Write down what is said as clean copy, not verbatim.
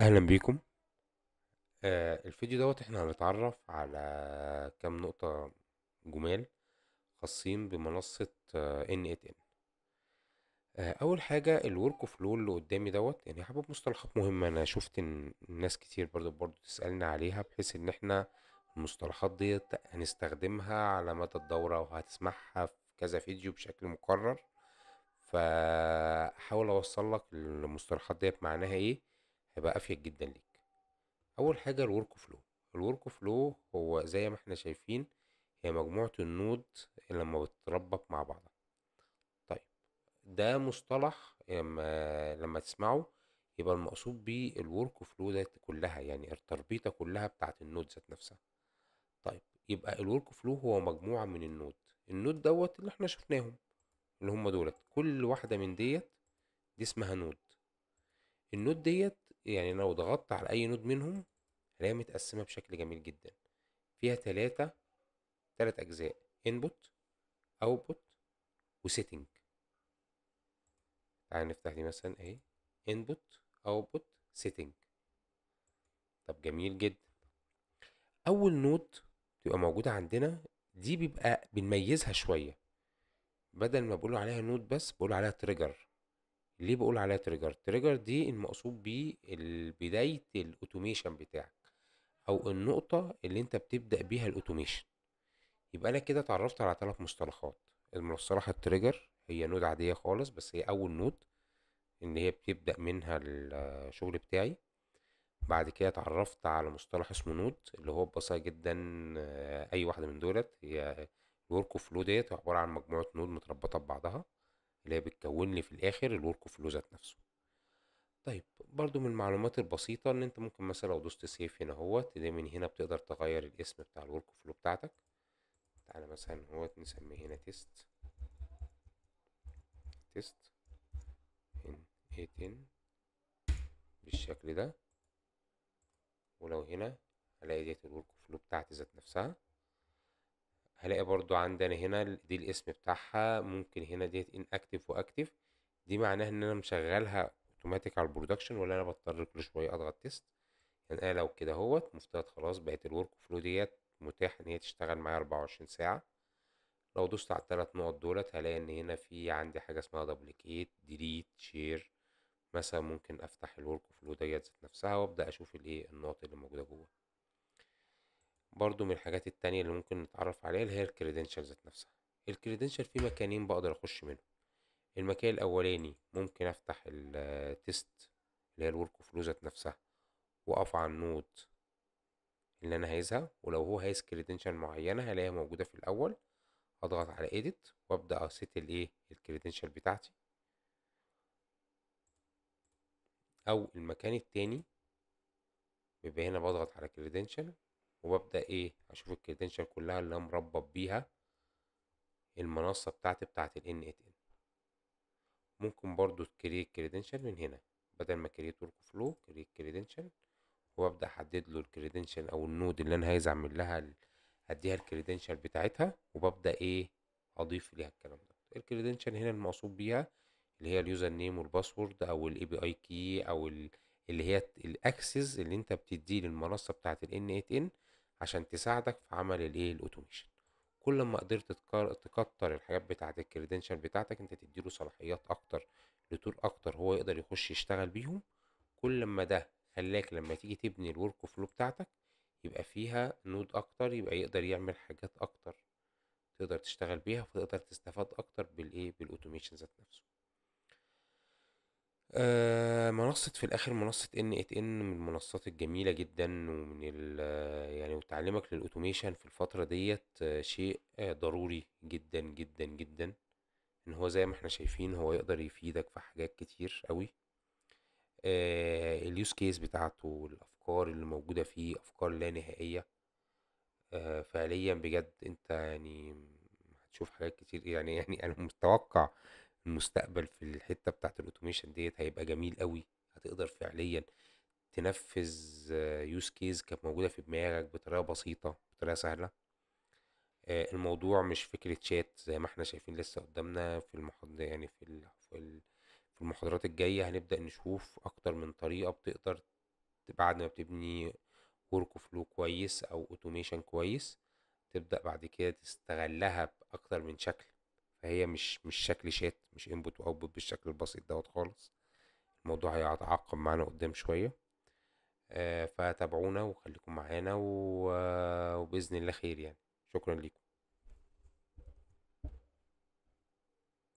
اهلا بيكم. الفيديو دوت احنا هنتعرف على كام نقطة جمال خاصين بمنصة ان ات ان. اول حاجة الورك فلو اللي قدامي دوت، يعني حابب مصطلحات مهمة. انا شفت ان ناس كتير برضو تسألنا عليها، بحيث ان احنا المصطلحات ديت هنستخدمها على مدى الدورة وهتسمعها في كذا فيديو بشكل مكرر. فحاول اوصل لك المصطلحات ديت معناها ايه، هيبقى افيد جدا ليك. اول حاجه الورك فلو. الورك فلو هو زي ما احنا شايفين، هي مجموعه النود لما بتتربط مع بعضها. طيب، ده مصطلح لما تسمعه يبقى المقصود بيه الورك فلو ده كلها، يعني التربيطه كلها بتاعت النود ذات نفسها. طيب، يبقى الورك فلو هو مجموعه من النود. النود دوت اللي احنا شفناهم، اللي هم دولت، كل واحده من دي اسمها نود. النود ديت يعني لو ضغطت على اي نود منهم هلاقيها متقسمه بشكل جميل جدا. فيها تلات أجزاء: input، output، وsetting. تعال نفتح دي مثلا اهي: input، output، setting. طب جميل جدا. أول نود تبقى موجودة عندنا دي بيبقى بنميزها شوية، بدل ما بقول عليها نود بس بقول عليها تريجر. ليه بقول عليها تريجر؟ تريجر دي المقصود بيه بداية الأوتوميشن بتاعك، أو النقطة اللي أنت بتبدأ بيها الأوتوميشن. يبقى انا كده اتعرفت على ثلاث مصطلحات. المصطلح التريجر هي نود عادية خالص، بس هي اول نود ان هي بتبدأ منها الشغل بتاعي. بعد كده اتعرفت على مصطلح اسمه نود، اللي هو ببساطة جدا اي واحدة من دولت هي الورك فلو. ديت عبارة عن مجموعة نود متربطة ببعضها، اللي هي بتكون لي في الاخر الورك فلو ذات نفسه. طيب، برضو من المعلومات البسيطة ان انت ممكن مثلا لو دوست سيف هنا اهوت، ده من هنا بتقدر تغير الاسم بتاع الورك فلو بتاعتك. تعالى مثلا هو نسميه هنا تيست ان 18 بالشكل ده. ولو هنا هلاقي ديت الورك فلو بتاعتي ذات نفسها. هلاقي برضو عندنا هنا دي الاسم بتاعها. ممكن هنا ديت ان اكتف واكتف، دي معناها ان انا مشغلها اوتوماتيك على البرودكشن، ولا انا بضطر كل شويه اضغط تيست. يعني انا لو كده اهوت مفترض خلاص بقت الورك فلو ديت متاح ان هي تشتغل معايا 24 ساعه. لو دوست على الثلاث نقط دولت هلاقي ان هنا في عندي حاجه اسمها دبليكيت، ديليت، شير. مثلا ممكن افتح الورك فلو ديت ذات نفسها وابدا اشوف الايه النقط اللي موجوده جوه. برضو من الحاجات التانية اللي ممكن نتعرف عليها اللي هي الكريدنشال ذات نفسها. الكريدنشال في مكانين بقدر اخش منهم. المكان الاولاني ممكن افتح التست اللي هي الورك فلو ذات نفسها، واقف على النود اللي انا عايزها، ولو هو عايز كريدنشال معينه هلاقيها موجوده في الاول. اضغط على edit وابدا اسيت الايه الكريدنشال بتاعتي. او المكان التاني بيبقى هنا بضغط على كريدنشال وببدأ ايه اشوف الكريدنشال كلها اللي انا مربط بيها المنصة بتاعتي بتاعت ال NetN. ممكن برضو تكريت كريدنشال من هنا، بدل ما كريت ورك فلو كريت كريدنشال، وابدأ احدد له الكريدنشال او النود اللي انا عايز اعمل لها اديها الكريدنشال بتاعتها، وببدأ ايه اضيف ليها الكلام ده. الكريدنشال هنا المقصود بيها اللي هي اليوزر نيم والباسورد، او الاي بي اي كي، او اللي هي الاكسس اللي انت بتديه للمنصه بتاعت ال ان عشان تساعدك في عمل الايه الاوتوميشن. كل ما قدرت تكتر الحاجات بتاعت الكريدنشال بتاعتك، انت تديله صلاحيات اكتر، لتور اكتر هو يقدر يخش يشتغل بيهم. كل ما ده خلاك لما تيجي تبني الورك فلو بتاعتك يبقى فيها نود اكتر، يبقى يقدر يعمل حاجات اكتر تقدر تشتغل بيها، فتقدر تستفاد اكتر بالايه بالاوتوميشن ذات نفسه. منصة في الآخر منصة ان ات ان من المنصات الجميلة جدا، ومن ال يعني وتعليمك للأوتوميشن في الفترة ديت شيء ضروري جدا جدا جدا. ان هو زي ما احنا شايفين هو يقدر يفيدك في حاجات كتير قوي. اليوز كيس بتاعته والأفكار اللي موجودة فيه أفكار لا نهائية. فعليا بجد انت يعني هتشوف حاجات كتير. يعني انا متوقع المستقبل في الحتة بتاعت الاوتوميشن ديت هيبقى جميل قوي. هتقدر فعليا تنفذ يوز كيس كانت موجودة في دماغك بطريقة بسيطة، بطريقة سهلة. الموضوع مش فكرة شات زي ما احنا شايفين لسه قدامنا في المحاضرة، يعني في المحاضرات الجاية هنبدأ نشوف أكتر من طريقة بتقدر بعد ما بتبني ورك فلو كويس او اوتوميشن كويس، تبدأ بعد كده تستغلها بأكتر من شكل. فهي مش شكل شات، مش انبوت واوتبوت بالشكل البسيط دوت خالص. الموضوع هيتعقد معانا قدام شوية. فتابعونا وخليكم معانا وبإذن الله خير يعني. شكرا لكم.